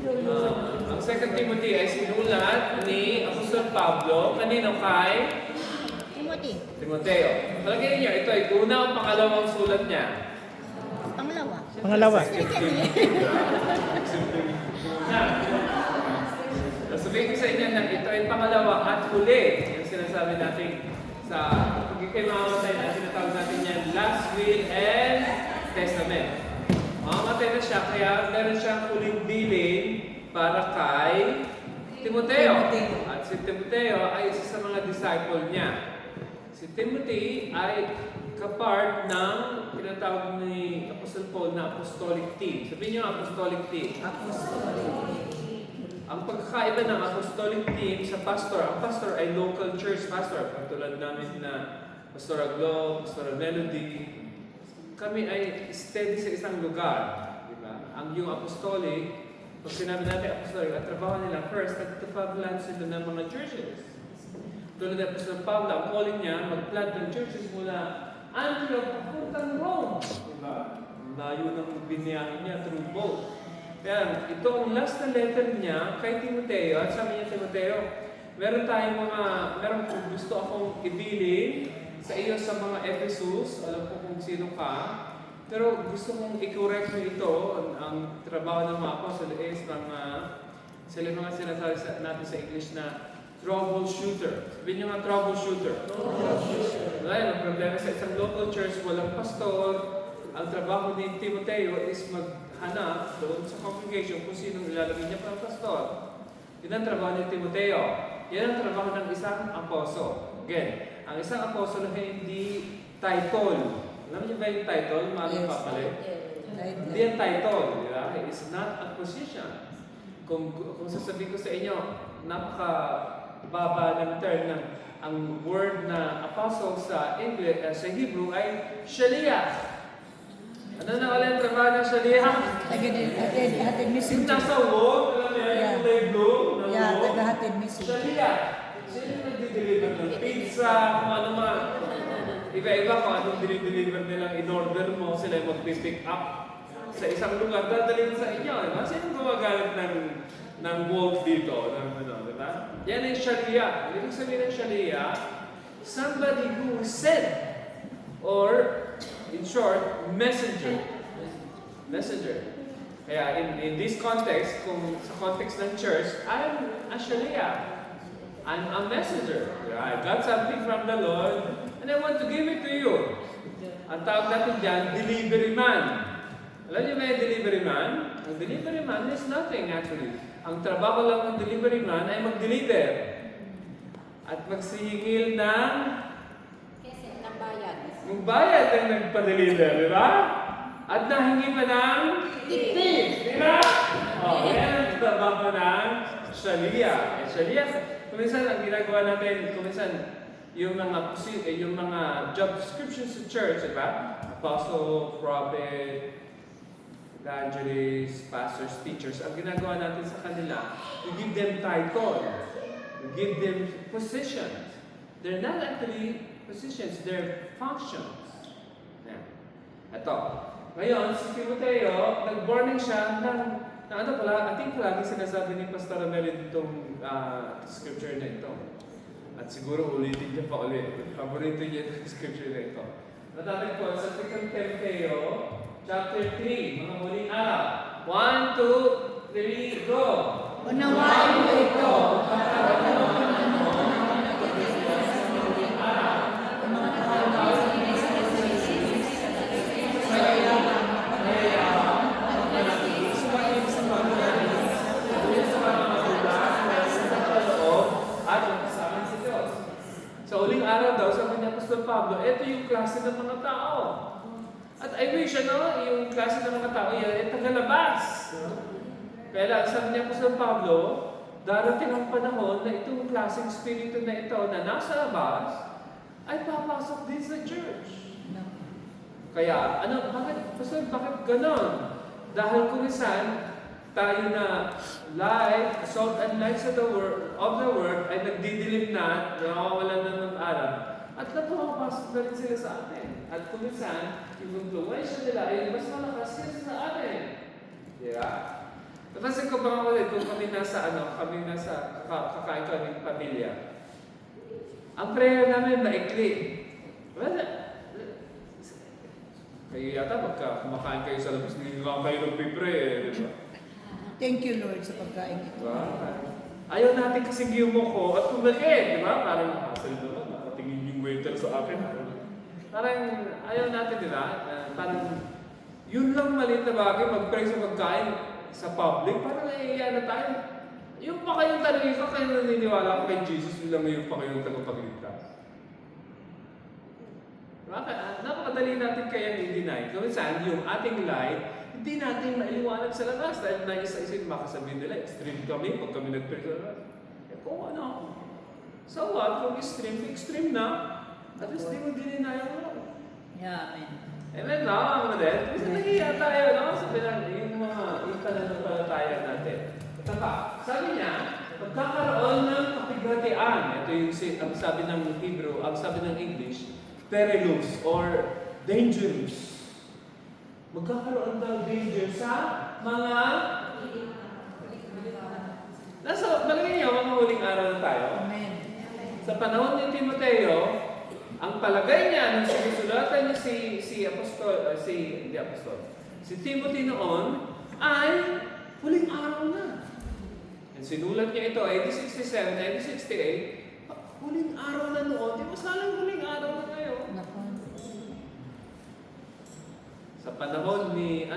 Ang 2 Timothy ay sinulat ni Apostol Pablo. Kanino kay? Timoteo. Palagay niyo, ito ay una o pangalawang sulat niya? Pangalawa. Sabihin ko sa inyo na ito ay pangalawa at huli. Yung sinasabi natin sa pagkikaimamatay na sinatawag natin yan, last will and testament. Mamamatay na siya, kaya meron siyang huling bilin para kay Timoteo. At si Timoteo ay isa sa mga disciple niya. Si Timothy ay kapart ng tinatawag ni Apostle Paul na apostolic team. Sabihin niyo apostolic team. Ang pagkakaiba ng apostolic team sa pastor, ang pastor ay local church pastor. Katulad namin na Pastor Aglo, Pastor Melody. Kami ay steady sa isang lugar. Diba? Ang yung apostolic, pag sinabi natin apostolic, at trabaho nila first, nagtapaglan sila ng mga churches. Tulad ng Apostol Pablo, ang calling niya, mag-plant ng churches mula Antioch papuntang Rome. Diba? Ang layo ng biniyahin niya through boat. Kaya ito ang last na letter niya kay Timoteo. At sabi niya, Timoteo, meron gusto akong ibilin sa iyo sa mga Ephesus. Alam ko kung sino ka. Pero gusto kong i-correct mo ito. Ang trabaho ng mga apostle is sila mga sinasabi natin sa English na troubleshooter. Sabihin niyo nga troubleshooter. Dahil ang problema sa isang local church, walang pastor. Ang trabaho ni Timoteo is maghanap doon sa congregation kung sino ilalagay niya para pastor. Yan ang trabaho ni Timoteo. Yan ang trabaho ng isang apostol. Again, ang isang apostol ay hindi title. Alam niyo ba yung title? Maaaring papalit? Hindi ang title. Diba? It's not a position. Kung sasabihin ko sa inyo, napaka-baba ng term ng ang word na apostle sa English, sa Hebrew ay shaliach. Ano na wala yung trabaho ng shaliach? Tagahatid Yung messenger. nasa wall, alam niya, yung kulay blue, Tagahatid messenger. shaliach. Sino yung nag-deliver ng pizza, kung ano man. Iba-iba kung anong dinideliver nilang in-order mo, sila yung mag-pick up sa isang lugar, dadalhin sa inyo. Diba? Sino gumagamit ng wolf dito? Diba? Yan ay shaliach. Ibig sabihin ng shaliach, somebody who is sent, or in short, messenger. Messenger. Kaya in this context, kung sa context ng church, I'm a shaliach. I'm a messenger. I got something from the Lord and I want to give it to you. Ang tawag natin dyan, delivery man. Alam niyo ba yung delivery man? Ang delivery man is nothing actually. Ang trabaho lang ng delivery man ay mag-deliver. At magsihingil ng yung bayad ang nagpa-deliver, di ba? At nahingi pa ng tip, di ba? Yan ang trabaho ng shaliach. Shaliach, kuminsan ang ginagawa natin, kuminsan yung mga job descriptions sa church, di ba? Apostle, prophet, evangelist, pastors, teachers. Ang ginagawa natin sa kanila, we give them title, we give them positions. They're not actually positions, they're functions. Yan. Ito. Ngayon, si Timoteo, nag-warning siya ng ano pala, I think palagi sinasabi ni Pastor Ramel itong scripture na ito. At siguro ulitin niya pa ulit. Paborito niya itong scripture na ito. Natatag po sa 2 Timoteo, chapter 3, mga huling araw. 1, 2, 3, go! Unawain mo ito. Sa uling araw daw, sabi ni Apostol Pablo, ito yung klase ng mga tao. At I wish, yung klase ng mga tao yan, ay tagalabas. Kaya lang, sabi ni Apostol Pablo, darating ang panahon na itong klaseng spirito na ito na nasa labas, ay papasok din sa church. Kaya, bakit ganon? Dahil kung isan, tayo na light, salt and light of the world ay nagdidilim na, nawawalan na ng araw. At napapasok na rin sila sa atin. At kung minsan, yung influensya nila ay mas malakas kaysa sa atin. Diba? Kasi ko mga kapatid, kung kami nasa kakain kami pamilya, ang prayer namin maikli. Wala. Kayo yata, pagka kumakain kayo sa labas, hindi nga kayo nagpipray eh, di ba? Thank you, Lord, sa pagkain ito. Diba? Ayaw natin kasing yumuko at kumakain, di ba? Parang hassle naman, nakatingin yung waiter sa akin. Parang ayaw natin, di ba? Parang yun lang maliit na bagay, mag-pray sa pagkain sa public, parang naiiya na tayo. Yung pa kayong tanongin ko, kayo naniniwala ko kay Jesus, yun lang yung pa kayong tagapagligtas. Napakadali natin kayang i-deny. Kung saan yung ating light, hindi natin mailiwanag sa labas dahil naisa-isin makasabihin nila, extreme kami pag kami nag-pray sa labas. Eh kung ano, so what? Kung extreme na, at least di mo dininay mo. Yeah, amen. Amen na, mga kapatid. Kasi nahiya tayo, no? Sa yung mga pananampalataya natin. Ito pa, sabi niya, pagkakaroon ng kapighatian, ito yung ang sabi ng Hebrew, ang sabi ng English, perilous or dangerous. Magkakaroon daw danger sa mga malagay niyo, mga huling araw na tayo. Amen. Sa panahon ni Timoteo, ang palagay niya nung sinusulatan niya si Timothy noon ay huling araw na. And sinulat niya ito, AD 67, AD 68, huling araw na noon, di ba salang huling araw na ngayon? Nako. Sa panahon ni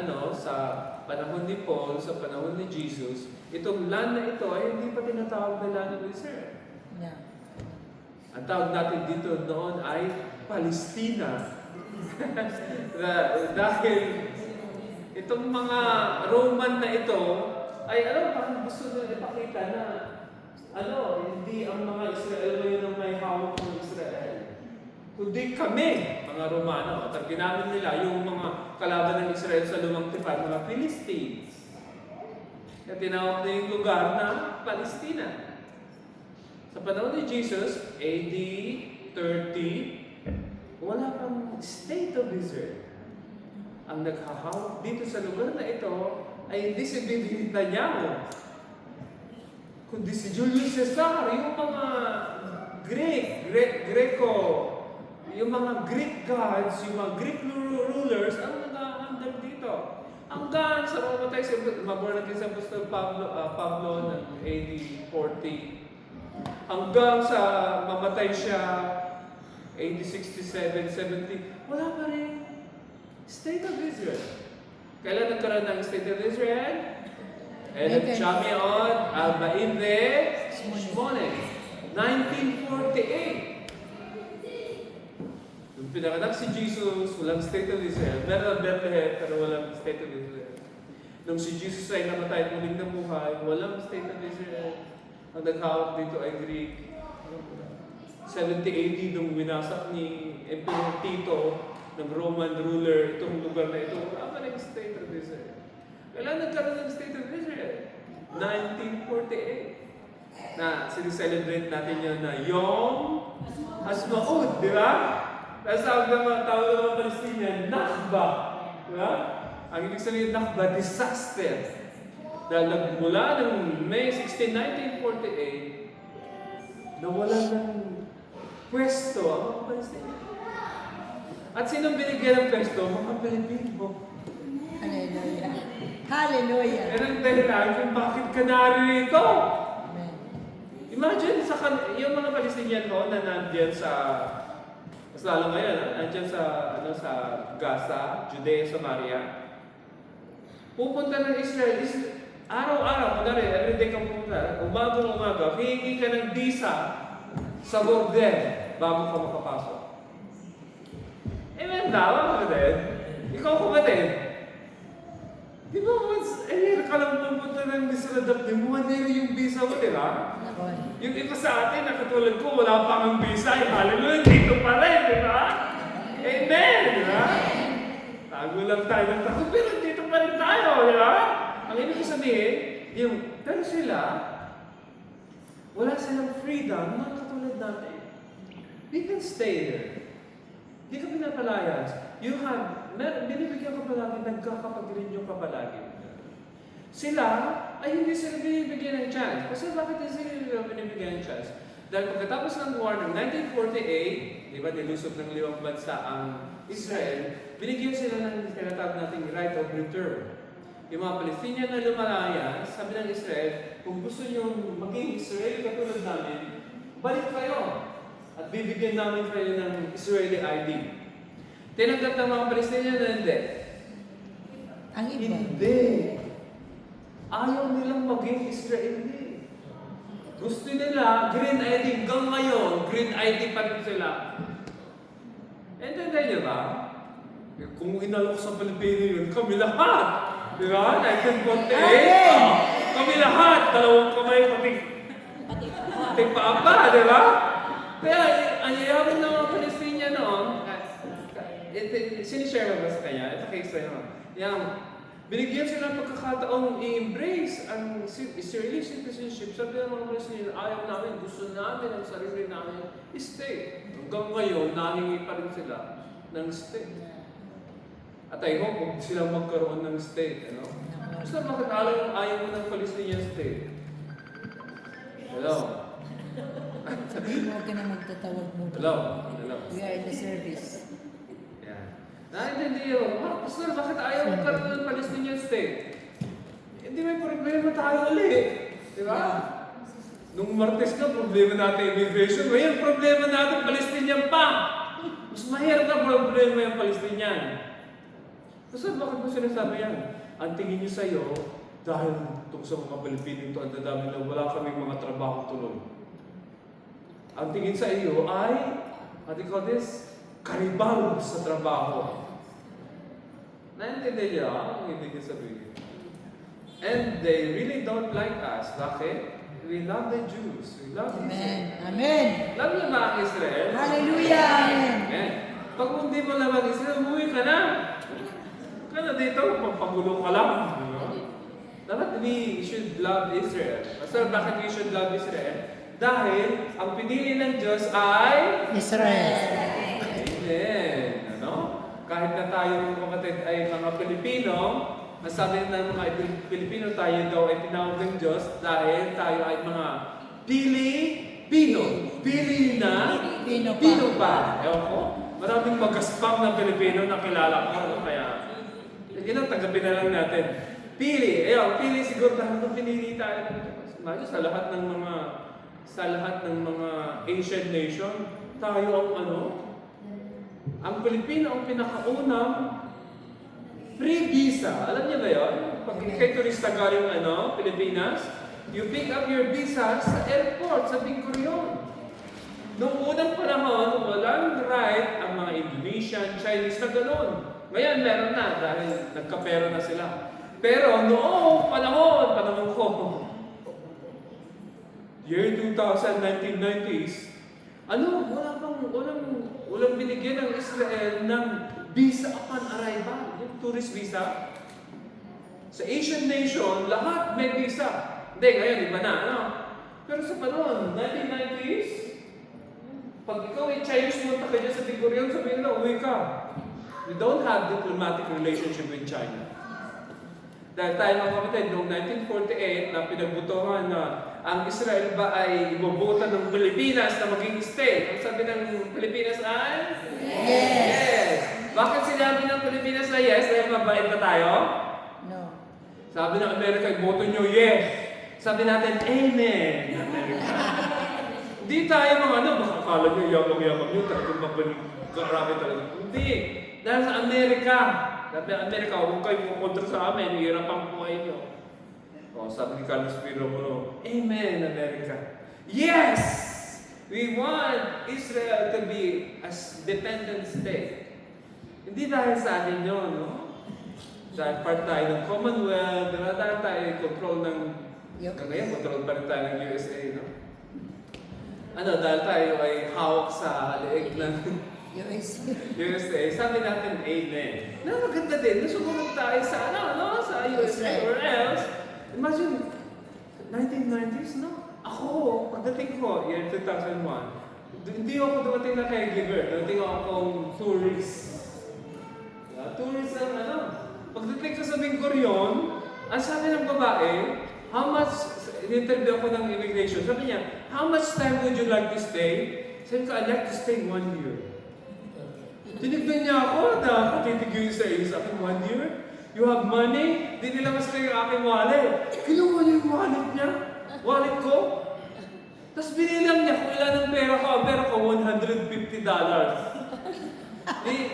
Paul, sa panahon ni Jesus, itong land na ito ay hindi pa tinatawag na land of Israel. Yeah. Ang tawag natin dito noon ay Palestina. Dahil itong mga Roman na ito ay parang gusto nila ipakita na hindi ang mga Israel ngayon ang may hawak ng Israel. Kundi kami, mga Romano, at ang ginamit nila yung mga kalaban ng Israel sa lumang tipan, mga Philistines. Kaya tinawag na yung lugar na Palestina. Sa panahon ni Jesus, AD 30, wala pang state of Israel. Ang naghahawak dito sa lugar na ito ay hindi si Bibi Netanyahu, kundi si Julius Caesar, yung mga Greco, yung mga Greek gods, yung mga Greek rulers, ang nag-handle dito. Hanggang sa mamatay si maborn natin sa Apostol Pablo ng AD 40. Hanggang sa mamatay siya AD 67, 70, wala pa rin State of Israel. Kailan nagkaroon ng State of Israel? Shamiot Al-Ba'inde Shmone, 1948. Nung pinanganak si Jesus, walang State of Israel. Meron Bethlehem, pero walang State of Israel. Nung si Jesus ay namatay at muling nabuhay, walang State of Israel. Ang naghawak dito ay Greek. 70 AD nung winasak ni Emperor Tito ng Roman ruler itong lugar na ito, wala pa rin State of Israel. Kailan nagkaroon ng State of Israel? 1948. Na sinicelebrate natin yun na Yom Hashmaut, di ba? Tapos tawag ng mga Palestinian, Nakba. Di ba? Ang ibig sabihin, Nakba, disaster. Dahil nagmula ng May 16, 1948, nawalan ng pwesto ang mga Palestinian. At sinong binigyan ng pwesto? Mga Pilipino. Hallelujah. Hallelujah. Yan ang dahilan kung bakit ka narito. Amen. Imagine yung mga Palestinian ho na nandiyan mas lalo ngayon, nandiyan sa Gaza, Judea, Samaria. Pupunta ng Israel, araw-araw, everyday kang pupunta, umaga, hihingi ka ng visa sa border bago ka makapasok. Amen, tama kapatid? Ikaw kapatid, di ba once a year ka lang pupunta ng Israel, di mo yung visa mo, di ba? Nako. Yung iba sa atin, na katulad ko, wala pa ang visa, hallelujah, dito pa rin, di ba? Amen, di ba? Tago lang tayo ng tago, pero dito pa rin tayo, di ba? Ang ibig sabihin, pero sila, wala silang freedom, mga katulad natin. We can stay there. Di ka pinapalayas. Binibigyan ka palagi, nagkakapag-renew ka palagi. sila ay hindi sila binibigyan ng chance. Kasi bakit hindi sila binibigyan ng chance? Dahil pagkatapos ng war ng 1948, di ba, nilusot ng 5 bansa ang Israel, binigyan sila ng tinatawag nating right of return. Yung mga Palestinian na lumalaya, sabi ng Israel, kung gusto nyo maging Israeli katulad namin, balik kayo at bibigyan namin kayo ng Israeli ID. Tinanggap ng mga Palestinian na hindi. Ang iba. Hindi. Ayaw nilang maging Israeli. Gusto nila, green ID hanggang ngayon, green ID pa rin sila. Entendihan niyo ba? Kung inalok sa Pilipino yun, kami lahat. Di ba? 1948. Kami lahat. 2 kamay, pati paapa, di ba? Kaya, ang yayaman ng mga Palestinian noon, sinishare mo ba sa kanya? Ito case sa'yo. Binigyan sila ng pagkakataong i-embrace ang Israeli citizenship. Sabi ng mga Palestinian, ayaw namin, gusto namin ang sarili namin state. Hanggang ngayon, nahingi pa rin sila ng state. At I hope kung sila magkaroon ng state, ano? Gusto bakit ayaw mo ng Palestinian state? Hello? Huwag ka na magtatawag mo. Hello? We are in the service. Naintindihan mo, Pastor, bakit ayaw magkaroon ng Palestinian state? Hindi may problema tayo ulit. Di ba? Nung Martes ka, problema natin immigration. Ngayon, problema natin Palestinian pa. Mas mahirap na problema yung Palestinian. Pastor, bakit mo sinasabi yan? Ang tingin niyo sa'yo, dahil itong sa mga Pilipino ito, ang dadami na wala kaming mga trabaho tuloy. Ang tingin sa iyo ay, what do you call this? Karibal sa trabaho. Naintindihan niyo ang ibig sabihin. And they really don't like us. Bakit? We love the Jews. We love Israel. Amen. Amen. Love niyo ba ang Israel? Hallelujah. Amen. Pag hindi mo love ang Israel, umuwi ka na. Ka na dito, magpagulo ka lang. Dapat we should love Israel. So, bakit we should love Israel? Dahil ang pinili ng Diyos ay Israel. Amen. Ano? Kahit na tayo mga kapatid ay mga Pilipino, masabi ng mga Pilipino tayo daw ay tinawag ng Diyos dahil tayo ay mga Pilipino. Pili na Pino pa. Ewan ko. Maraming magaspang na Pilipino na kilala ko. Kaya, yun ang tagapin na lang natin. Pili. Ayaw, pili siguro dahil kung pinili tayo ng Diyos. Imagine sa lahat ng mga ancient nation, tayo ang ano? Ang Pilipino ang pinakaunang free visa. Alam niyo ba yun? Pag ikay turista galing Pilipinas, you pick up your visa sa airport, sa Big Curion. Noong unang panahon, walang right ang mga Indonesian, Chinese na gano'n. Ngayon, meron na dahil nagkapera na sila. Pero noong panahon ko, year 2000, 1990s, walang binigyan ng Israel ng visa upon arrival, yung tourist visa. Sa Asian nation, lahat may visa. Hindi, ngayon, iba na, ano? Pero sa panahon, 1990s, pag ikaw ay Chinese, punta ka dyan sa Big Curion, sabihin na, uwi ka. We don't have diplomatic relationship with China. Dahil tayo mga kapatid, noong 1948 na pinagbutuhan na ang Israel ba ay iboboto ng Pilipinas na maging state. Ang sabi ng Pilipinas ay? Yes! Bakit sinabi ng Pilipinas na yes? Dahil mabait ba tayo? No. Sabi ng Amerika, iboto nyo yes. Sabi natin, amen, Amerika. Hindi tayo mga baka akala nyo, yabang-yabang nyo, talagang karami talaga. Hindi. Dahil sa Amerika, sabi ng Amerika, huwag kayo kukontra sa amin, hirap ang buhay nyo. Sabi ni Carlos Piromuno, amen, America. Yes! We want Israel to be a dependent state. Hindi dahil sa atin yun, no? Dahil part tayo ng Commonwealth, dahil tayo control ng, ngayon, control pa rin tayo ng USA, no? Dahil tayo ay hawak sa leeg ng USA. Sabi natin, amen. Maganda din, nasumunod tayo sa, sa USA or else. Imagine, 1990s, no? Ako, pagdating ko, year 2001, hindi ako dumating na caregiver, dumating ako akong tourist. Tourist ang Pagdating ko sa Big Curion, Ang sabi ng babae, how much, in-interview ako ng immigration, sabi niya, how much time would you like to stay? Sabi ko, I'd like to stay 1 year. Tinignan niya ako, nakatitigil sa iyo sa akin, 1 year? You have money? Di nila mas kayo yung aking wallet. Kinuha niya yung wallet niya. Wallet ko. Tapos binilang niya kung ilan ang pera ko. Ang pera ko, $150.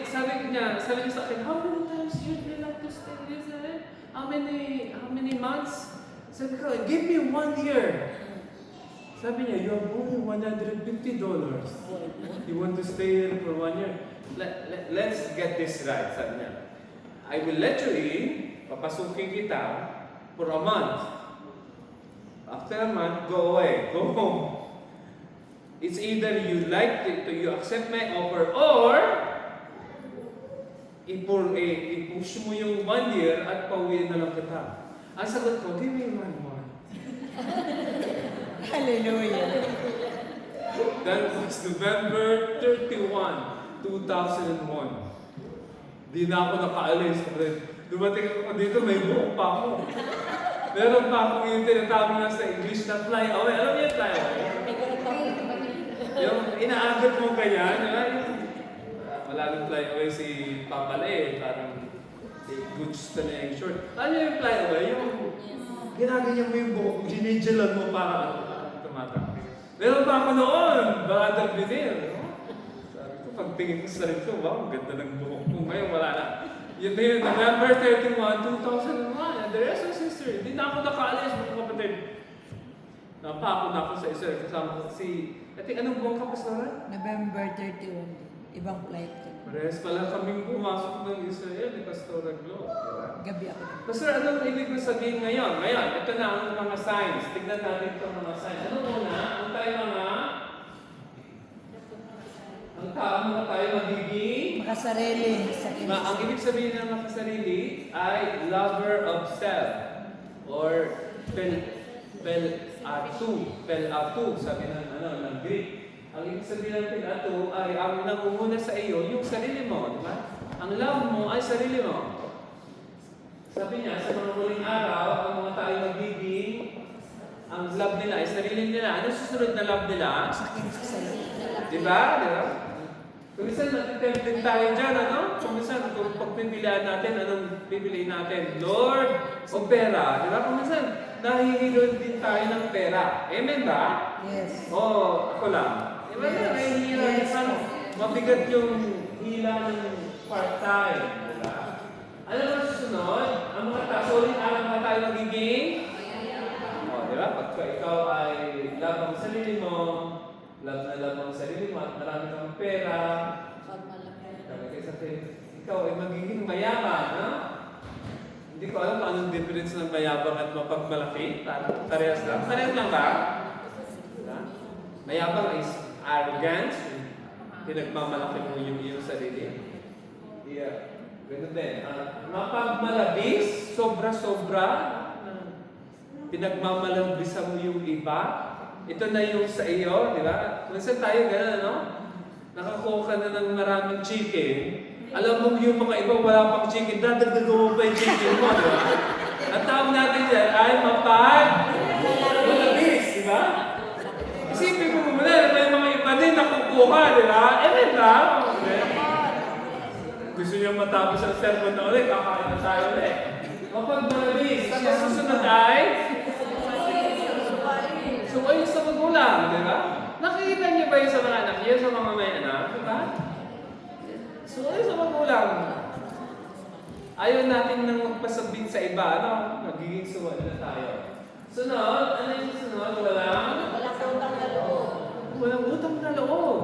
Sabi niya sa akin, how many times you'd like to stay this? How many months? Sabi ko, give me 1 year. Sabi niya, you have only $150. You want to stay here for 1 year? Let's get this right, sabi niya. I will let you in, papasukin kita for a month. After a month, go away, go home. It's either you like it, you accept my offer, or i-push mo yung 1 year at pauwiin na lang kita. Ang sagot ko, give me 1 month. Hallelujah. That was November 31, 2001. Di na ako nakaalis. Dumating ako dito, may buhok pa ako. Meron pa akong yung tinatawag na sa English na fly away. Alam niyo yung fly away? Yung inaagot mo kanya, malalang fly away si Papa Le, parang goods na yung short. Alam niyo yung fly away? Yung ginaganyan mo yung buhok, ginigilan mo para tumatak. Meron pa ako noon, Brother Binir. Sabi ko, pagtingin ko sa sarili ko, wow, ang ganda ng buhok ko. Ngayon, wala na. Yun na yun, November 31, 2001. And the rest was history. Hindi na ako nakaalis, mga kapatid. Napako na ako sa isa. Kasama ko si... I think, anong buong ka, Pastora? November 31. Ibang flight. Parehas pala kaming pumasok ng Israel ni Pastora Glo. Gabi ako. Pastor, anong ibig ko sabihin ngayon? Ngayon, ito na ang mga signs. Tignan natin itong mga signs. Ano muna? Ang tayo magiging... Makasarili sa Ang ibig sabihin ng makasarili ay lover of self. Or pelatu, sabi ng Greek. Ang ibig sabihin ng pelatu ay ang nangunguna sa iyo, yung sarili mo. Diba? Ang love mo ay sarili mo. Sabi niya, sa mga muling araw, ang mga tayo magiging, ang love nila ay sarili nila. Ano susunod na love nila? Sakin sa sarili. Diba? Diba? Kung minsan natitempted tayo dyan, ano? Kung minsan, kung pagpipilian natin, anong pipiliin natin? Lord o pera? Diba? Kung minsan, nahihilo din tayo ng pera. Amen ba? Yes. O, ako lang. Diba na, nahihilo. Yes. Mabigat yung hila ng part-time. Diba? Ano ba susunod? Ang mga ulit araw na tayo magiging? O, diba? Pagka ikaw ay love ang sarili mo, love ang sarili mo, at marami kang pera, ikaw ay magiging mayaman, no? Hindi ko alam kung anong difference ng mayabang at mapagmalaki. Parehas lang. Parehas lang ba? Diba? Mayabang is arrogance. Pinagmamalaki mo yung iyong sarili. Yeah. Ganun din. Mapagmalabis, sobra-sobra. Pinagmamalabisan mo yung iba. Ito na yung sa iyo, di ba? Minsan tayo gano'n, no? Nakakuha ka na ng maraming chicken. Alam mo yung mga iba wala pang chicken, dadagdagan mo pa yung chicken mo, di ba? Ang tawag natin dyan ay mapagmalabis, di ba? Isipin mo muna, may mga iba din nakukuha, di ba? Ba? Gusto niyo matapos ang sermon na ulit, kakain na tayo ulit. Mapagmalabis. Tapos susunod ay suwayin sa magulang, di ba? Nakikita niyo ba yun sa mga anak niyo, sa mga may anak, di ba? Suwayin sa magulang. Ayaw natin nang magpasabit sa iba, ano? Magiging suwayin na tayo. Sunod, ano yung sunod? Walang utang na loob. Walang utang na loob.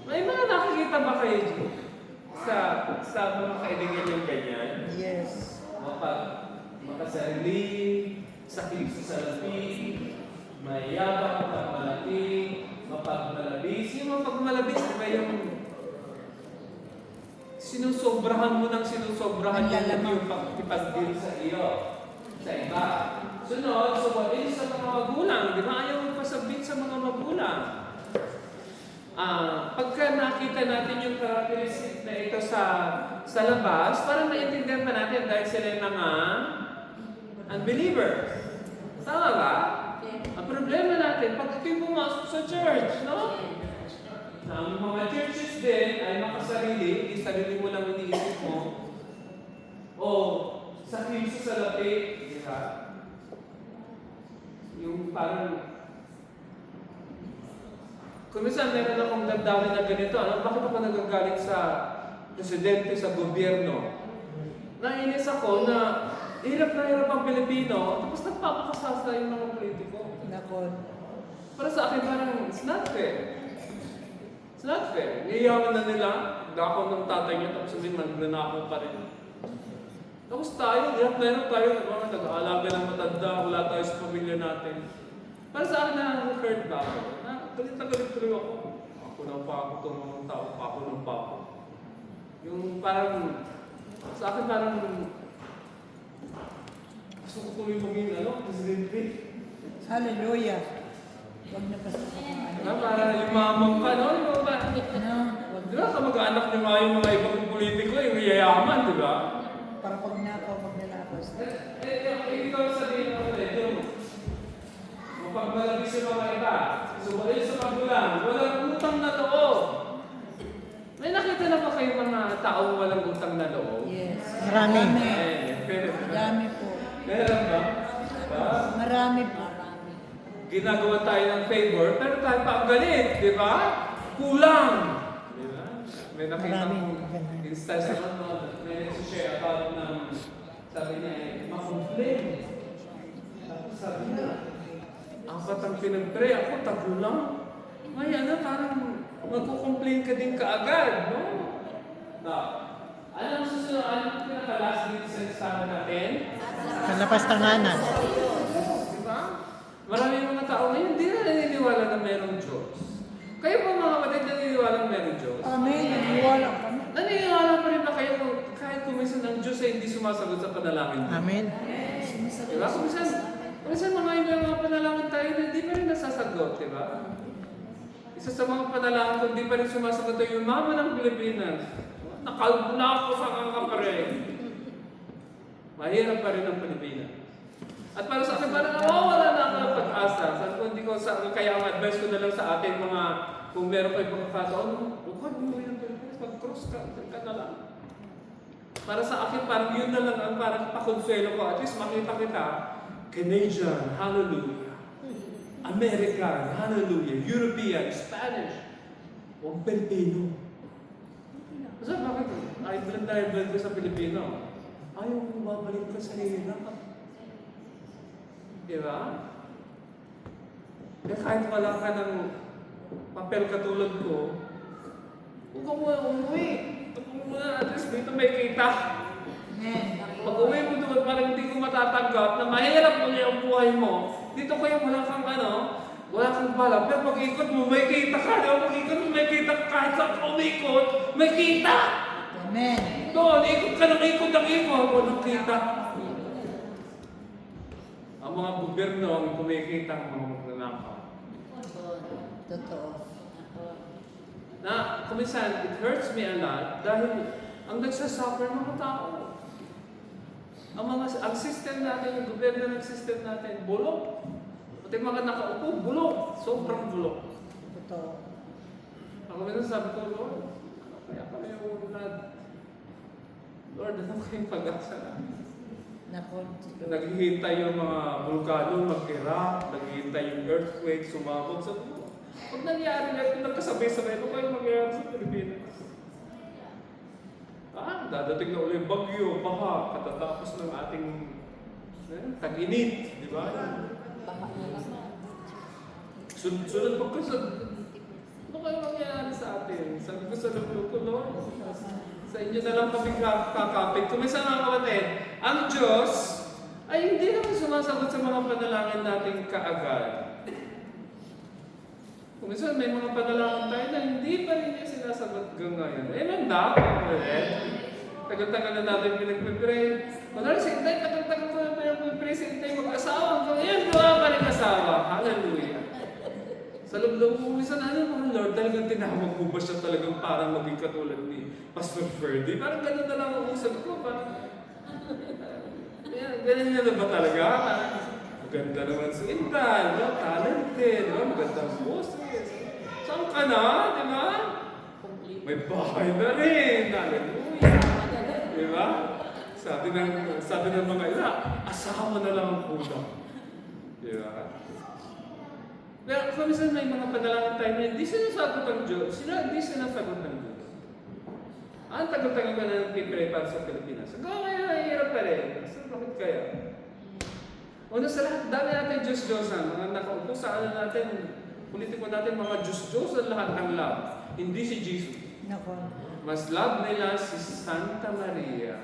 May mga nakikita ba kayo dito? Sa mga kaibigan yung ganyan? Yes. Makasarili, sakit sa salapi, mayabang, mapagmalaki, mapagmalabis. Yung mapagmalabis, diba yung sinusobrahan mo ng sinusobrahan yung pagpipagdil sa iyo, sa iba. Sunod, suwain sa mga magulang. Di ba ayaw magpasabit sa mga magulang? Pagka nakita natin yung characteristic na ito sa labas, parang maintindihan pa natin dahil sila yung mga unbelievers. Tama ba? Ang problema natin, pag ito'y pumasok sa church, no? Na ang mga churches din ay makasarili, hindi sarili mo lang iniisip mo, o sa kimso sa lapi, di ba? Yung parang, kung minsan meron akong damdamin na ganito, ano? Bakit ako nagagalit sa presidente, sa gobyerno? Nainis ako na hirap na hirap ang Pilipino, tapos nagpapakasasa yung mga politiko. Nako. Para sa akin, parang, it's not fair. It's not fair. Iiyawan na nila, gakon ng tatay niya, tapos sabihin, magnanakaw pa rin. Tapos tayo, hirap na hirap tayo, mga nag-aalaga ng matanda, wala tayo sa pamilya natin. Para sa akin, na-hurt ba ako? Galit na galit tuloy ako. Ako ng pa ako, itong mga tao, ako ng pa ako. Yung parang, sa akin parang, gusto ko tuloy maging, presidente. Hallelujah. Huwag na basta sa mga ano. Para lumamang ka, no? Di ba? Ano? Huwag Di ba, kamag-anak niyo nga yung mga ibang politiko, yung yayaman, di ba? para pag nakaw, pag nalakos. Ikaw sabihin mo ulit, yung mapagmalabis yung mga iba, sumalit sa magulang, walang utang na loob. May nakita na ba kayo mga taong walang utang na loob? Yes. Marami. Marami po. Meron ba? Diba? Marami po. Ginagawa tayo ng favor, pero tayo pa ang galit, di ba? Kulang! Di ba? May nakita Marami. kong instance naman, may nag-share about ng, sabi niya, ma-complain. Tapos sabi niya, ang patang pinag-pray, ako tagulang. May parang magkukomplain ka din kaagad, no? Na, anong susunod, anong pinaka-last dito sa listahan natin? Kalapastanganan. Diba? Maraming mga tao ngayon, hindi na naniniwala na mayroong Diyos. Kayo po mga kapatid, naniniwala na mayroong Diyos? Amen. Naniwala kami. Naniniwala pa rin ba kayo kung kahit kuminsan ang Diyos ay hindi sumasagot sa panalangin? Amen. Diba? Kuminsan mga panalangin tayo na hindi pa rin nasasagot, diba? Isa sa mga panalangin kung hindi pa rin sumasagot ay yung mama ng Pilipinas. Nakalbo na ako sa kakapare. Mahirap pa rin ang Pilipinas. At para sa akin, parang wala na ako ng pag-asa. Kaya ang advice ko na lang sa atin mga, kung meron kayo pagkakataon, huwag mo yung Pilipinas, mag-cross ka na lang. Para sa akin, parang yun na lang ang parang pakonsuelo ko. At least makita kita, Canadian, hallelujah. American, hallelujah. European, Spanish. Huwag Pilipino. Kasi bakit? Ay, blend ko sa Pilipino. Ayaw mo babalik ka sa hirap. Diba? Eh kahit wala ka ng papel katulad ko, huwag ka muna umuwi. Huwag mo muna, at least dito may kita. Amen. Pag uwi mo doon, parang hindi ko matatanggap na mahirap muli ang buhay mo. Dito kaya wala kang wala kang bala. Pero pag ikot mo, may kita ka. Pag ikot mo, may kita ka. Kahit saan ka umikot, may kita. Amen. Doon, ikot ka ng ikot ng ikot, walang kita. Ang mga gobyerno ang kumikita ang mga magnanakaw. Totoo. Na, kuminsan, it hurts me a lot dahil ang nagsasuffer mga tao. Ang system natin, yung gobyerno ng system natin, bulok. Pati mga nakaupo, bulok. Sobrang bulok. Totoo. Ako minsan sabi ko, Lord, kaya kami yung Lord, ano kayong pag-asa namin? Nako. Naghihintay yung mga vulkano mag-erupt, naghihintay yung earthquake, sumabog sa buo. Pag nangyari na ito, nagkasabay-sabay, ano kayo mangyayari sa Pilipinas? Dadating na ulit bagyo, baha, katatapos ng ating tag-init, di ba? Sunod pagkasad. Ano kayo mangyayari sa atin? Sabi ko sa loob ko, Lord, sa inyo na lang kami kakapit. Kung may mga kapatid, ang Diyos ay hindi naman sumasagot sa mga panalangin natin kaagad. Kung minsan may mga panalangin tayo na hindi pa rin niya sinasagot hanggang ngayon. Amen ba? Tagal-tagal na natin pinagpipray. Kunwari si Intay, tagal-tagal ko na pinagpipray si Intay mag-asawa. Ngayon, gawa pa rin asawa. Hallelujah. Sa loob-loob mo, minsan mga Lord, talagang tinawag mo ba siya talagang parang maging katulad ni Pastor Ferdy? Parang gano'n na lang ang usap ko. Parang, Ganyan na ba talaga? Maganda naman si Intan, no? Talented, no? Magandang boses. Saan ka na, di ba? May bahay na rin. Hallelujah. Di ba? Sabi ng mga ina, asawa na lang ang kulang. Di ba? Pero minsan may mga panalangin tayo na hindi sinasagot ng Diyos. Hindi sinasagot ng Diyos. Ang tagal-tagal ka na nag-pray para sa Pilipinas. Hanggang ngayon, nahihirap pa rin. So, bakit kaya? Una sa lahat, dami natin Diyos-Diyosan. Mga nakaupo sa ano natin, politiko natin, mga Diyos-Diyos ang lahat ng love. Hindi si Jesus. Nako. Mas love nila si Santa Maria,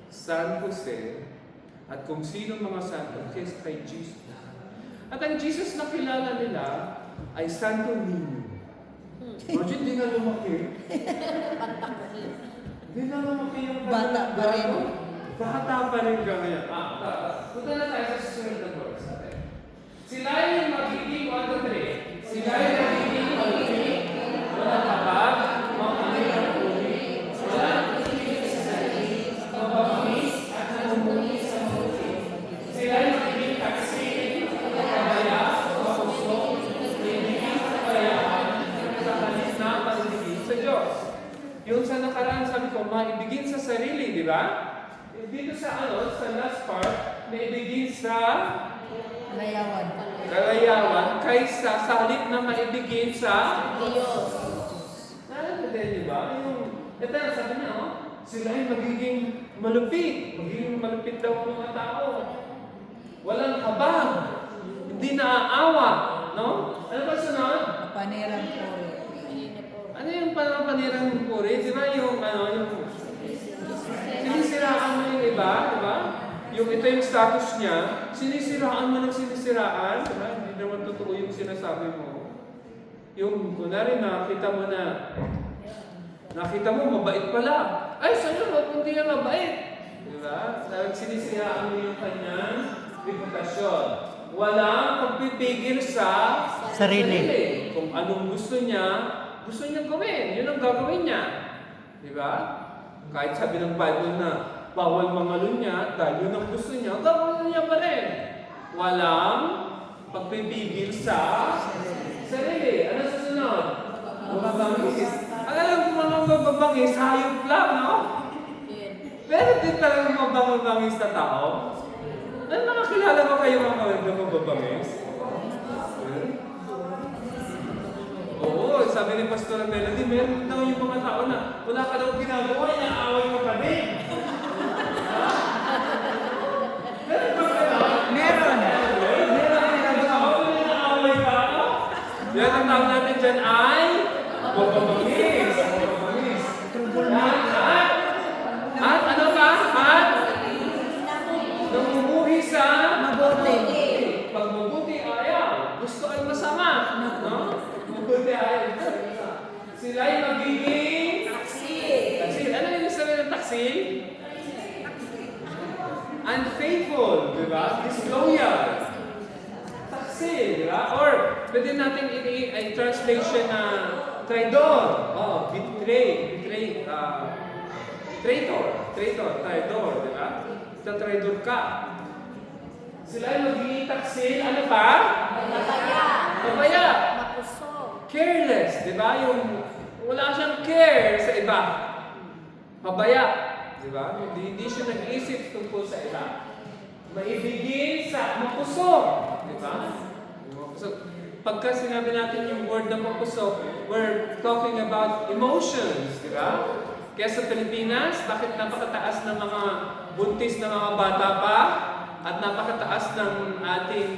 San Jose, at kung sino mga santo, kaysa kay Jesus. At ang Jesus na kilala nila ay Santo Niño. Imagine, di na lumaki. Di na lumaki yung Bata pa rin. Bata pa rin ka ngayon. Punta na tayo sa susunod na verse. Sila yung magiging, 1, 2, 3. Sila yung magiging walang kapag, mamamay ang uli. Sila ang magiging sa sarili, mababamis at namumuli sa mabuti. Sila yung magiging taksi, kabaya, mapuso, ibigin sa kabayaan, sa kalis na paligid sa Diyos. Yung sa nakaraan sabi ko, maibigin sa sarili, di ba? Dito sa sa last part, maibigin sa kalayawan kaysa sa halip na maibigin sa Diyos. Nalala din, di ba? Ito na, sabi niya, sila ay magiging malupit. Magiging malupit daw ang mga tao. Walang habang. Hindi naaawa. No? Ano ba sunod? Panirang puri. Ano yung panirang puri? Di ba yung sinisiraan mo yung iba, di ba? Yung ito yung status niya, sinisiraan mo ng sinisiraan, di ba? Hindi naman totoo yung sinasabi mo. Yung, kunwari, nakita mo, mabait pala. Ay, sa'yo, hindi na mabait. Di ba? Dahil sinisiraan mo yung kanyang reputasyon. Walang pagpipigil sa sarili. Kung anong gusto niya gawin. Yun ang gagawin niya. Di ba? Kahit sabi ng Bible na bawal mangalunya dahil yun ang gusto niya, gagawin niya pa rin. Walang pagpipigil sa sarili. Ano susunod? Mababangis. Alam mo mga mababangis, hayop lang, no? Pero din talagang mababangis na tao. Ano nakakilala ba kayo mga mababangis? Oo, sabi ni Pastor Melody, meron daw yung mga tao na wala ka daw ginagawa, inaaway ka pa din. Meron. Yan ang tawag natin dyan ay mababangis. At ano ba? At namumuhi sa Mabuti. pag mabuti ayaw. Gusto ay masama. No? Mabuti ayaw. Sila ay magiging taksil. Ano yung sabi ng taksil? Unfaithful, di ba? Disloyal. Taksil, di ba? Or, pwede natin translation na traidor. Betray. Traitor, traidor, di ba? Traidor ka. Sila ay magiging taksil. Ano pa? Mabaya. Careless, di ba? Yung wala siyang care sa iba. Mabaya. Di ba? Hindi siya nag-iisip tungkol sa iba. Maibigin sa mapusok. Di ba? Mapusok. Pagka sinabi natin yung word na mapusok, we're talking about emotions. Di ba? Kaya sa Pilipinas, bakit napakataas ng mga buntis na mga bata pa at napakataas ng ating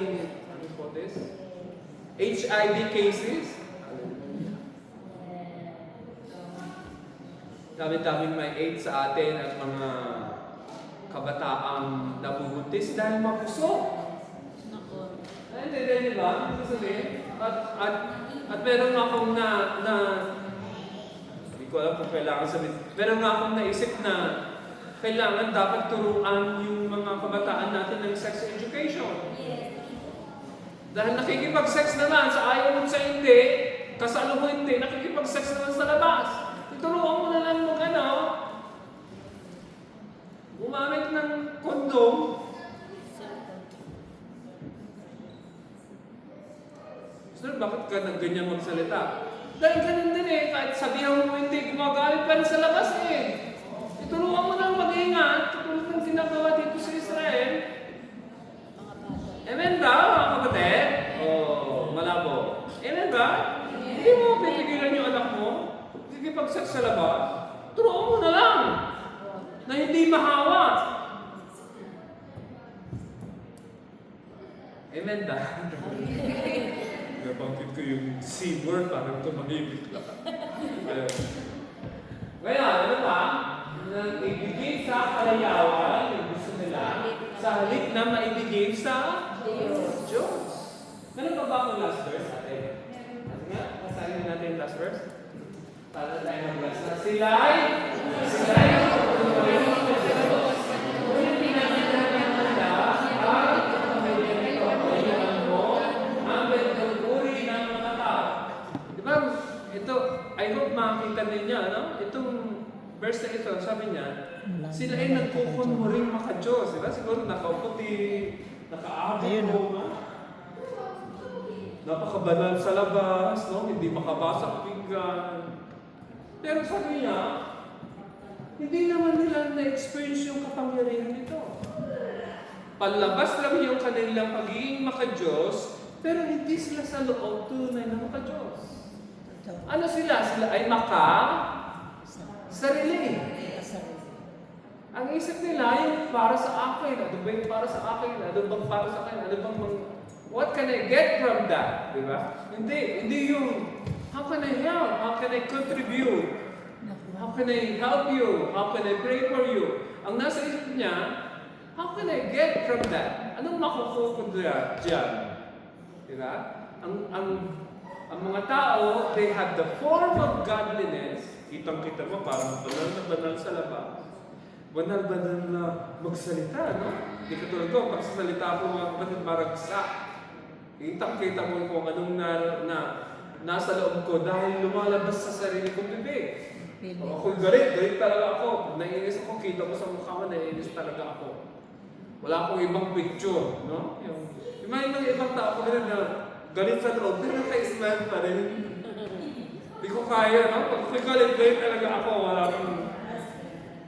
HIV cases? Dami-daming may AIDS sa atin at mga kabataang nabubuntis dahil mapusok. Hindi, di ba? Ito sabihin. At meron akong hindi ko alam kung kailangan sabihin. Meron akong naisip na kailangan dapat turuan yung mga kabataan natin ng sex education. Dahil nakikipag-sex naman sa ayaw mo sa hindi, kasalo mo hindi, nakikipag-sex naman sa labas. Turuan mo na lang gumamit ng kondo gutom. Pastor, bakit ka ganyan magsalita? Dahil ganun din eh, kahit sabihan mo hindi, gumagalit ka rin sa labas eh. Itulungan mo nang mag-ingat, tulad ng ginagawa dito sa Israel. Amen ba, mga kapatid? Malabo. Amen ba? Hindi mo pipigilan yung anak mo. Kikipag-sex sa labas. Turuan mo na lang. Na hindi mahawa. Amen ba? Nabanggit ko yung C-word, parang tumahimik lang. Ayun. Ngayon, ano ba? Ibigay sa kalayawan, yung gusto nila, sa halip na maibigay sa Diyos. Meron pa ba akong last verse natin? Kasi nga, kasahin natin yung last verse. Para tayo mag-last na. Sila'y I hope makakita ninyo, no? Itong verse na ito, sabi niya, sila ay nagkukunhuring maka-Diyos. Diba? Siguro nakauputi, nakaabot mo, napakabanal sa labas, no? Hindi makabasa pinggan. Pero sabi niya, hindi naman nila na-experience yung kapangyarihan nito. Palabas lang yung kanilang pagiging maka-Diyos, pero hindi sila sa loob tunay na maka-Diyos. Ano sila? Sila ay sarili. Ang isip nila yung para sa akin. Ano ba yung para sa akin? Ano bang para sa akin? Ano bang what can I get from that? Diba? Hindi yung how can I help? How can I contribute? How can I help you? How can I pray for you? Ang nasa isip niya, how can I get from that? Anong makukuha ko dyan? Diba? Ang mga tao, they have the form of godliness. Kitang-kita mo, parang banal na banal sa labas. Banal-banal na magsalita, no? Hindi ka tulad ko, pagsasalita ko mga kapatid, maragsak. Kitang-kita mo kung anong nasa loob ko dahil lumalabas sa sarili kong bibig. Ako'y galit talaga ako. Naiinis ako, kita mo sa mukha ko, naiinis talaga ako. Wala akong ibang picture, no? Yung ibang tao ko rin na galit sa loob, pero naka-smile pa rin. Hindi ko kaya, no? Pag galit talaga ako, wala akong...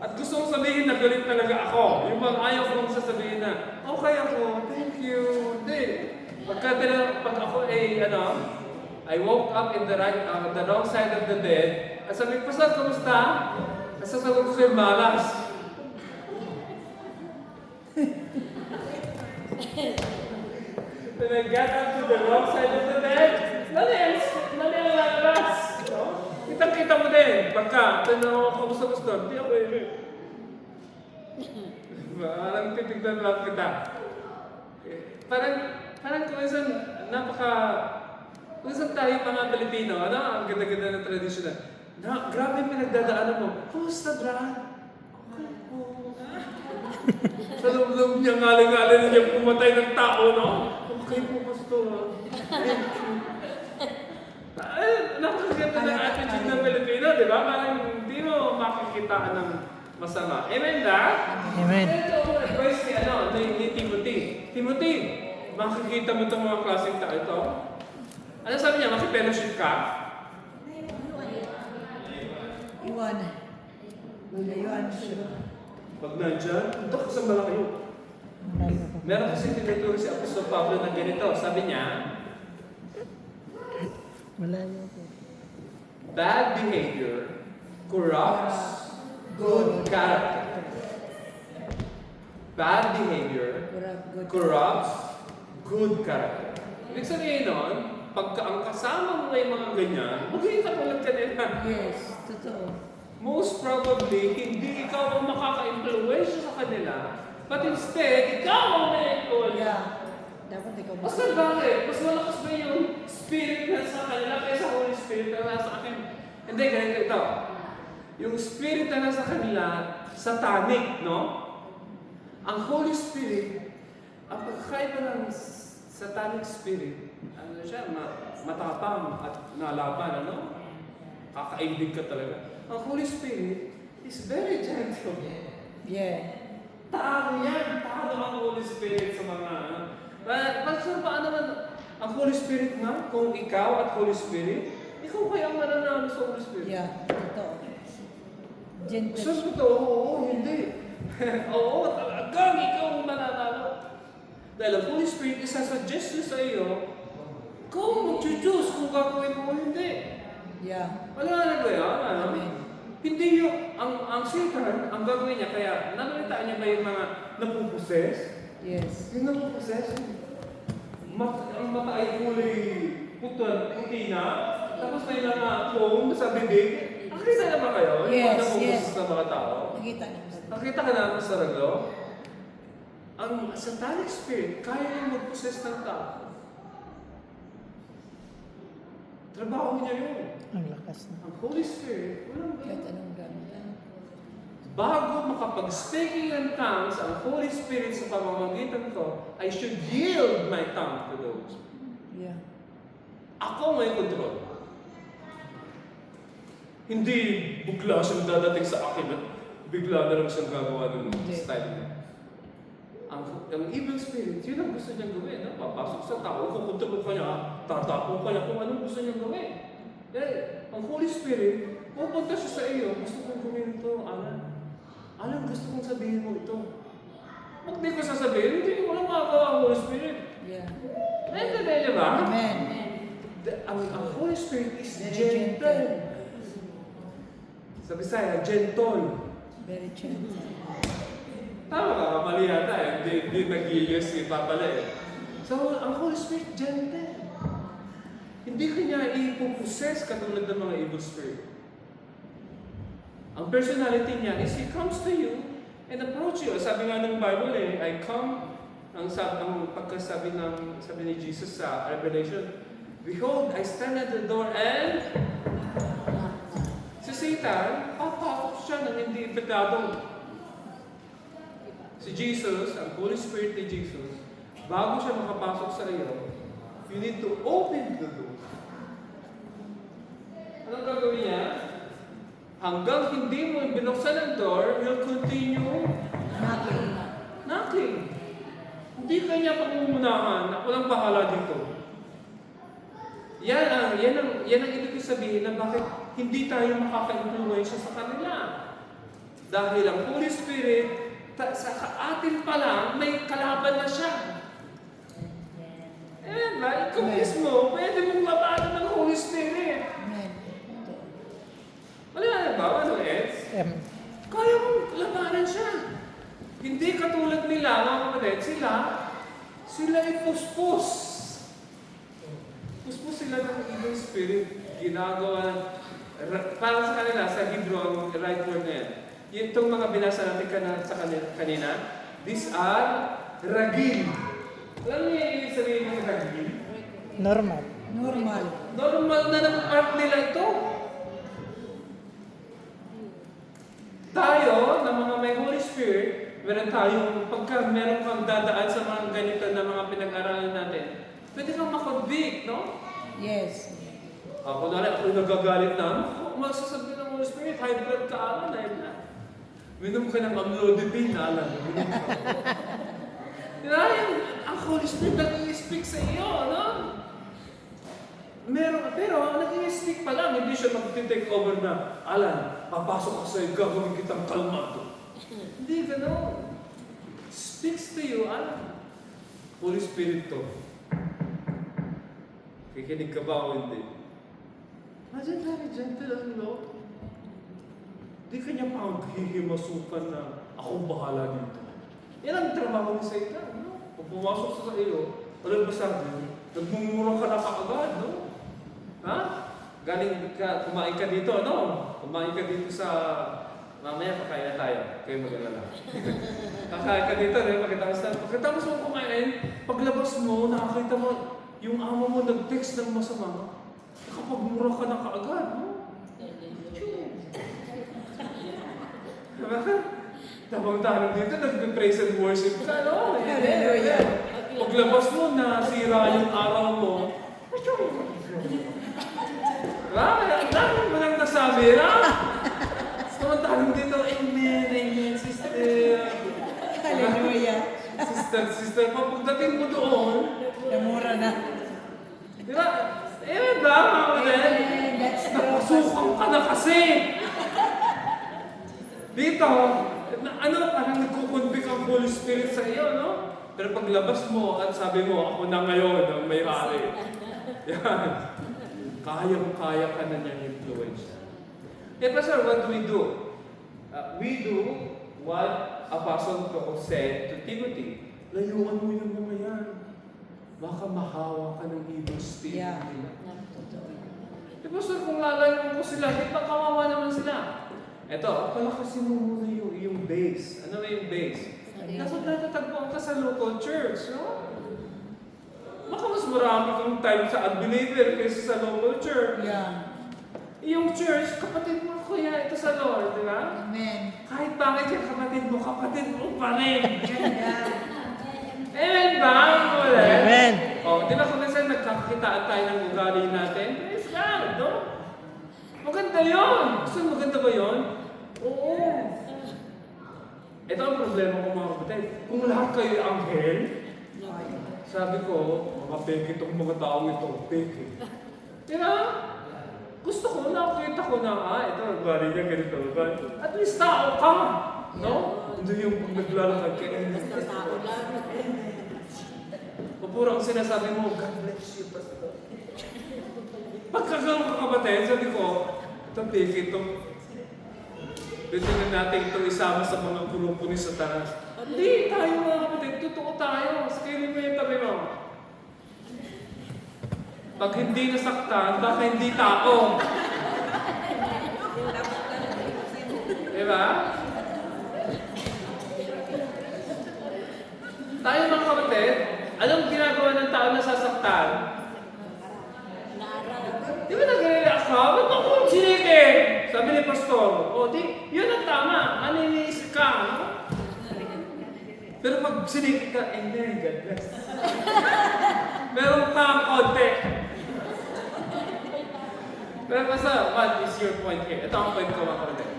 At gusto kong sabihin na galit talaga ako. Yung mga ayaw kong sasabihin na, okay ako, thank you. Hindi. Pag ako I woke up in the wrong side of the bed, at sabi ko, Pastor, kamusta? Nasasagot ko sa'yo, malas. When I got up to the wrong side of the bed, nali ang lalabas. Kitang-kita mo din. Pagka, kamusta, hindi ako parang titignan lang kita. Parang kung minsan, kung minsan tayo mga Pilipino, ang ganda-ganda ng tradisyon na, grabe yung pinagdadaanan mo. Kamusta, Brad? Okay po. Sa loob niya, ngaling-ngaling niya pumatay ng tao, no? Okay po, Pastor. Thank you. Napakaganda ng attitude ng Pilipino, di ba? Parang hindi mo makikitaan ng masama. Amen ba? Amen. Ito ang advice ni Timothy. Timothy, makikita mo itong mga klaseng tao ito. Ano sabi niya? Makipellowship ka? Iwan siya. Pag nandyan, ito sa malayo. Meron kasi tinuturo si Apostol Pablo na ganito. Sabi niya, bad behavior corrupts good character. Bad behavior corrupts good character. Ibig sabihin nun, pagka ang kasama mo ay mga ganyan, magiging katulad ka nila. Yes, totoo. Most probably, hindi ikaw ang makaka-influensya sa kanila, but instead, ikaw ang may-influensya. Yeah. Dapat ikaw Basta bakit? Mas malakas ba yung spirit na sa kanila kaysa Holy Spirit na nasa akin? Hindi, ganito ito. Yung spirit na nasa kanila, satanic, no? Ang Holy Spirit, ang pagkakaiba ng satanic spirit, ano siya, matapang at nalaban, ano? Kakaibig ka talaga. Ang Holy Spirit is very gentle. Yeah. Talo yan. Talo ang Holy Spirit sa mga ano. Pastor, paano naman ang Holy Spirit nga? Kung ikaw at Holy Spirit, ikaw kaya ang mananalo sa Holy Spirit? Yeah, totoo. Gentle. Sus ko to, oo, hindi. Oo, talagang ikaw ang mananalo. Dahil ang Holy Spirit isasuggest nyo sa iyo, ikaw mag-choose kung gagawin mo o hindi. Yeah. Wala ba yan? Ano? Amen. Hindi yung, ang Satan, ang gagawin niya, kaya nakalitaan niya ba yung mga napuposes? Yes. Yung napuposes, ang mata ay kulay putan, puti na, tapos may mga phone sa bibig. Nakita na ba kayo? Yung Yes, mga napuposes yes. na mga tao? Nakita niyo. Nakita ka na sa raglo? Ang satanic spirit, kaya yung mag-possess ng tao. Trabaho niya yun. Ang lakas na. Ang Holy Spirit, walang Kahit ganun. anong gamit. Bago makapag-speaking in tongues ang Holy Spirit sa pamamagitan ko, I should yield my tongue to those. Yeah. Ako may control. Hindi bigla siyang dadating sa akin at bigla na lang siyang gagawa ng Hindi. style niya. Ang evil spirit, yun ang gusto niyang gawin. No? Papasok sa tao, kukontrol ka niya, tatapong ka niya kung anong gusto niyang gawin. Dahil ang Holy Spirit, pupunta siya sa iyo, gusto kong gawin ito, Alan. Alan, gusto kong sabihin mo ito. Pag di ko sasabihin, hindi ko walang makagawa ang Holy Spirit. Yeah. Naintindihan niyo ba? Amen. Ang Holy Spirit is Very gentle. gentle. Sa Bisaya, gentle. Very gentle. Tama ka, mali yata eh. Hindi nag-i-use si Papa eh. So, ang Holy Spirit, gentle. Hindi kanya ipupossess katulad ng mga evil spirit. Ang personality niya is He comes to you and approach you. Sabi nga ng Bible eh, I come, ang pagkasabi sabi ni Jesus sa Revelation, Behold, I stand at the door and si Satan, papasok siya nang hindi imbitado. Si Jesus, ang Holy Spirit ni Jesus, bago siya makapasok sa iyo, you need to open the door. Anong gagawin niya? Hanggang hindi mo binuksan ang door, he'll continue knocking. Hindi kanya pangumunahan, ako lang bahala dito. Yan ang ibig sabihin na bakit hindi tayo makaka-influensya sa kanila. Dahil ang Holy Spirit, sa atin pa lang, may kalaban na siya. Eh, ba? Ikaw mismo, pwede mong labanan ng Holy Spirit. Amen. Wala na ba? Ano, Eds? Kaya mong labanan siya. Hindi katulad nila, mga kapatid, sila ay puspos. Puspos sila ng evil spirit. Ginagawa, para sa kanila, sa Hebrew, ang right word na yan. Itong mga binasa natin sa kanina, these are ragil. Alam niyo yung ibig sabihin ng ragil? Normal. Normal. Normal na ng part nila ito. Tayo, na mga may Holy Spirit, meron kang dadaan sa mga ganito na mga pinag-aralan natin, pwede kang makonvict, no? Yes. Ako nagagalit na, masasabi ng Holy Spirit, high blood ka, Alan, high blood. Minom ka ng amlodipine, Alan. Ang Holy Spirit nag-i-speak sa iyo, no? Pero nag-i-speak pa lang, hindi siya mag-take over na, Alan, papasok ka sa iyo, gagawin kitang kalmado. Hindi gano'n. Speaks to you, Alan. Holy Spirit to. Kikinig ka ba o hindi? Imagine very gentle ang Lord. Di kanya paghihimasukan na akong bahala dito. Yan ang trabaho ni Satan. No? Kung pumasok sa iyo, walang masabi, nagmumura ka na kaagad, no? Ha? Galing ka, kumain ka dito, no? Kumain ka dito sa... Mamaya, kakain na tayo. Kayo mag-alala. Kakain ka dito, no? Pagkatapos mo kumain, paglabas mo, nakakita mo, yung amo mo nag-text ng masama, nakapagmura ka na kaagad, no? Tabang tanong dito, nag-praise and worship ka, no? Hallelujah. Paglabas mo, nasira yung araw mo. Ang dami mo nang nasabi, ha? Tabang tanong dito, amen, amen, sister. Pero pagdating mo doon, Namura na. di ba? Eh, ba, mga kapatid? Let's go. Napasukan ka na kasi. Dito, parang nagkukonvict ang Holy Spirit sa iyo, no? Pero paglabas mo at sabi mo, ako na ngayon ang may-ari. Yan. Kaya ka na niyang influence. Eh, Pastor, what do we do? We do what Apostle Paul said to Timothy. Layuan mo yung mga yan. Baka mahawa ka ng evil spirit Yeah. nila. Eh, Pastor, kung lalayuan ko sila, di ba kawawa naman sila? Eto, palakasin mo muna yung base. Ano ba yung base? Dapat natatagpuan ka sa local church, no? Baka mas marami kang time sa unbeliever kaysa sa local church. Yeah. Yung church, kapatid mo kuya ito sa Lord, di ba? Amen. Kahit bakit yung kapatid mo pa rin. Ganda. Amen ba? Wala. Amen. O, di ba kung minsan nagkakakitaan tayo ng ugali natin? Praise God, no? Maganda yun. Gusto mo, maganda ba yun? Oo. Ito ang problema ko mga kapatid. Kung lahat kayo anghel, sabi ko, mga peke itong mga taong ito, peke. Di ba? Gusto ko, nakakita ko na, ito, ugali niya ganito. At least tao ka. No? Hindi yung pag naglalakad ka. Pupurang sinasabi mo, God bless you, Pastor. Pagkagawa ka kapatid, sabi ko, ito, peke ito. Pwede na natin ito isama sa mga grupo ni Satanas. Hindi, tayo mga kapatid, totoo tayo. Skilling mo yung tabi mo. Pag hindi nasaktan, baka hindi tao. Diba? Tayo mga kapatid, anong ginagawa ng tao na sasaktan? Di ba nag-relax ka? Ba't ako sinike? Sabi ni Pastor, o di, yun ang tama. Maniniis ka, no? Pero pag sinike ka, amen, God bless. Meron kang konti. Pero Pastor, what is your point here? Ito ang point ko mga kapatid.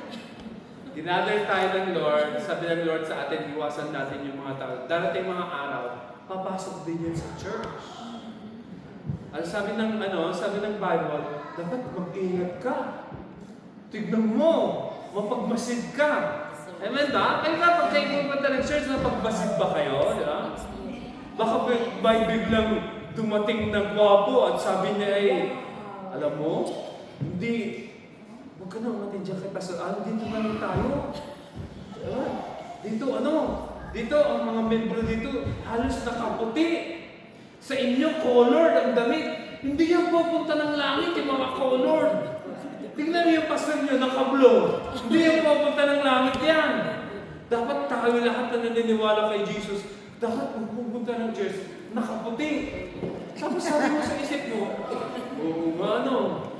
Dinadal tayo ng Lord, sabi ng Lord sa atin, iwasan natin yung mga tao. Darating mga araw, papasok din yan sa church. Ang sabi ng Bible, dapat mag-ingat ka. Tignan mo, mapagmasid ka. Amen ba? Kaya kapag kayo pupunta ng church, mapagmasid ba kayo? Di ba? Baka may biglang dumating na gwapo at sabi niya ay, alam mo, hindi, huwag ka na umatin dyan kay Pastor Al, dito na lang tayo. Diba? Dito ang mga membro dito, halos nakaputi. Sa inyo, colored ang damit. Hindi yan pupunta ng langit, yung mga colored. Tingnan niyo yung pastor niyo, naka-blue. Hindi yan pupunta ng langit yan. Dapat tayo lahat na naniniwala kay Jesus, dapat pupunta ng church, nakaputi. Tapos sabi mo sa isip mo, oo nga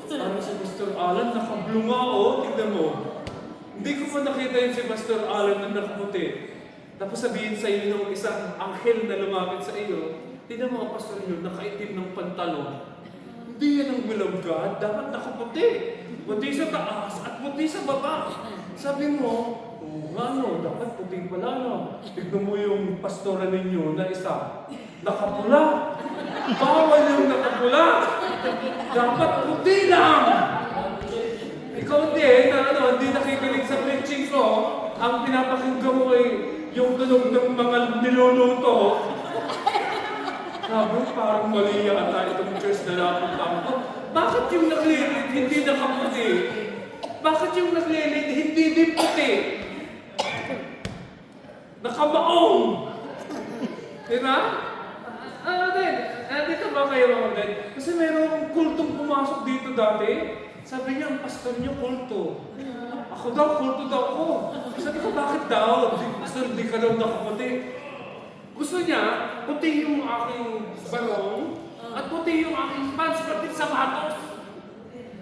parang si Pastor Alan, naka-blue nga tignan mo. Hindi ko pa nakita yun si Pastor Alan na nakaputi. Tapos sabihin sa iyo ng isang anghel na lumapit sa iyo, tingnan mo ang pastor niyo, nakaitim ng pantalon. Hindi yan ang will of God, dapat nakaputi. Puti sa taas at puti sa baba. Sabi mo, dapat puti pala Tignan mo yung pastora ninyo na isa, nakapula. Bawal yung nakapula. Dapat puti lang. Ikaw hindi nakikinig sa preaching ko. Ang pinapakinggan mo ay yung tunog ng mga niluluto. Sabi, parang mali yata itong church na napunta ko. Bakit yung naglilit hindi nakaputi? Bakit yung naglilit hindi din puti? Nakabaong! Diba? Dito ba kayo mga guys? Kasi mayroong kultong pumasok dito dati. Sabi niya, ang pastor niyo kulto. Ako daw, kulto daw ako. Sabi ko, bakit daw? Pastor, di ka daw nakaputi. Gusto niya, puti yung aking barong at puti yung aking pants, pati sapatos.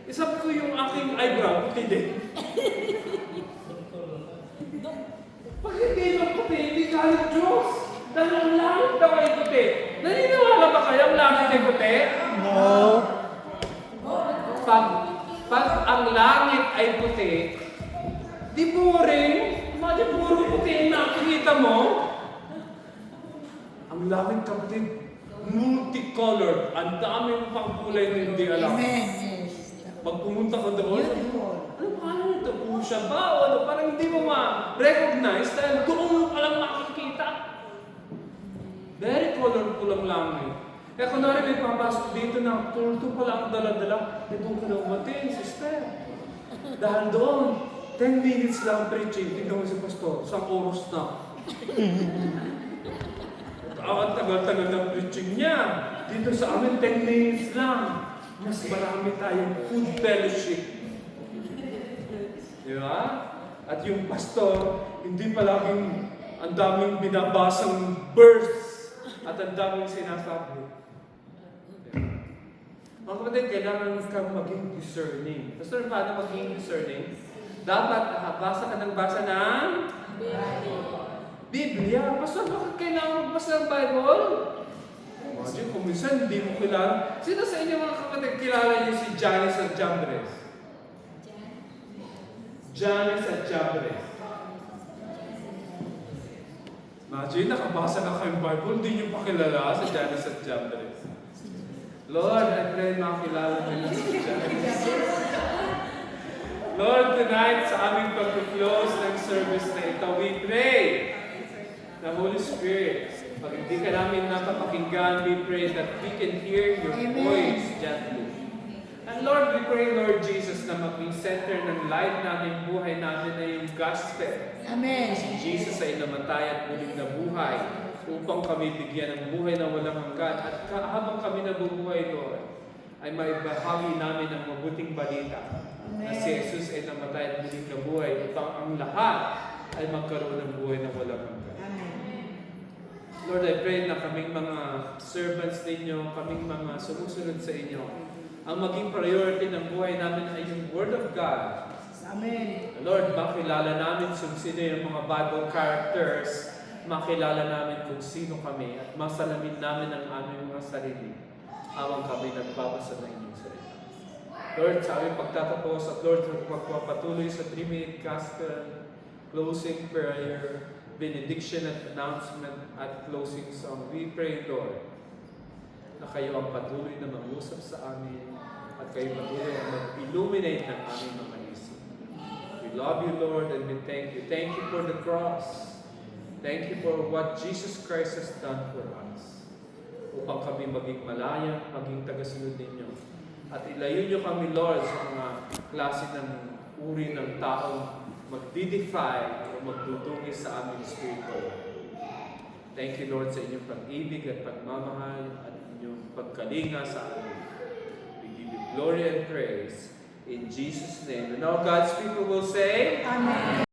Sabi ko yung aking eyebrow, puti din. Pag hindi ng puti, hindi galing Diyos. Dahil ang langit daw ay puti. Naniniwala ba kayo ang langit ay puti? No. Pag ang langit ay puti, di boring. Puro puti ang nakikita mo. Ang Ang langit, kapatid, multicolored. Ang daming pang kulay na hindi alam. Amen. Yes. Pag pumunta ka doon, Beautiful. ano paano ito? Pusya ba? O ano? Parang hindi mo ma-recognize dahil doon mo palang makikita. Very colorful ang langit. Kaya kunwari may papasok dito na tulto pala ang dala-dala. Doon ka na umatin, sister. Dahil doon, 10 minutes lang preaching. Tingnan mo si pastor, isang oras na. Ang tagal-tagal ng preaching niya. Dito sa amin, 10 minutes lang. Mas marami tayong food fellowship. Di ba? At yung pastor, hindi palaging ang daming binabasang verse at ang daming sinasabi. Mga kapatid, kailangan kang maging discerning. Pastor, paano maging discerning? Dapat basa ka ng basa ng Biblia. Pastor, bakit kailangan magbasa ng Bible? Imagine kung minsan hindi mo kilala. Sino sa inyo mga kapatid kilala niyo si Janice at Jambres? Janice at Jambres. Imagine, nakabasa na kayong Bible, hindi niyo pa kilala si Janice at Jambres. Lord, I pray makilala nila si Janice. Lord, tonight sa aming pag-close ng service na ito, we pray na Holy Spirit, pag hindi ka namin napapakinggan, we pray that we can hear your voice gently. And Lord, we pray, Lord Jesus, na maging center ng life namin, buhay namin na yung gospel. Amen. Si Jesus ay namatay at muling nabuhay upang kami bigyan ng buhay na walang hanggan. At habang kami nabubuhay, Lord, ay maibahagi namin ang mabuting balita na si Jesus ay namatay at muling nabuhay upang ang lahat ay magkaroon ng buhay na walang hanggan. Lord, I pray na kaming mga servants ninyo, kaming mga sumusunod sa inyo, ang maging priority ng buhay namin ay yung Word of God. Amen. Lord, makilala namin kung sino yung mga Bible characters, makilala namin kung sino kami, at masalamin namin ang aming mga sarili habang kami nagbabasa ng inyong salita. Lord, sa aming pagtatapos at Lord, magpapatuloy sa 3-minute gospel, closing prayer, benediction at announcement at closing song. We pray, Lord, na kayo ang patuloy na mag-usap sa amin at kayo patuloy ang mag-illuminate ng aming mga isip. We love you, Lord, and we thank you. Thank you for the cross. Thank you for what Jesus Christ has done for us. Upang kami maging malaya, maging tagasunod ninyo. At ilayo nyo kami, Lord, sa mga klase ng uri ng taong magdidefy o magdudungis sa aming spiritual. Thank you, Lord, sa inyong pag-ibig at pagmamahal at inyong pagkalinga sa amin. We give you glory and praise in Jesus' name. And all God's people will say, Amen.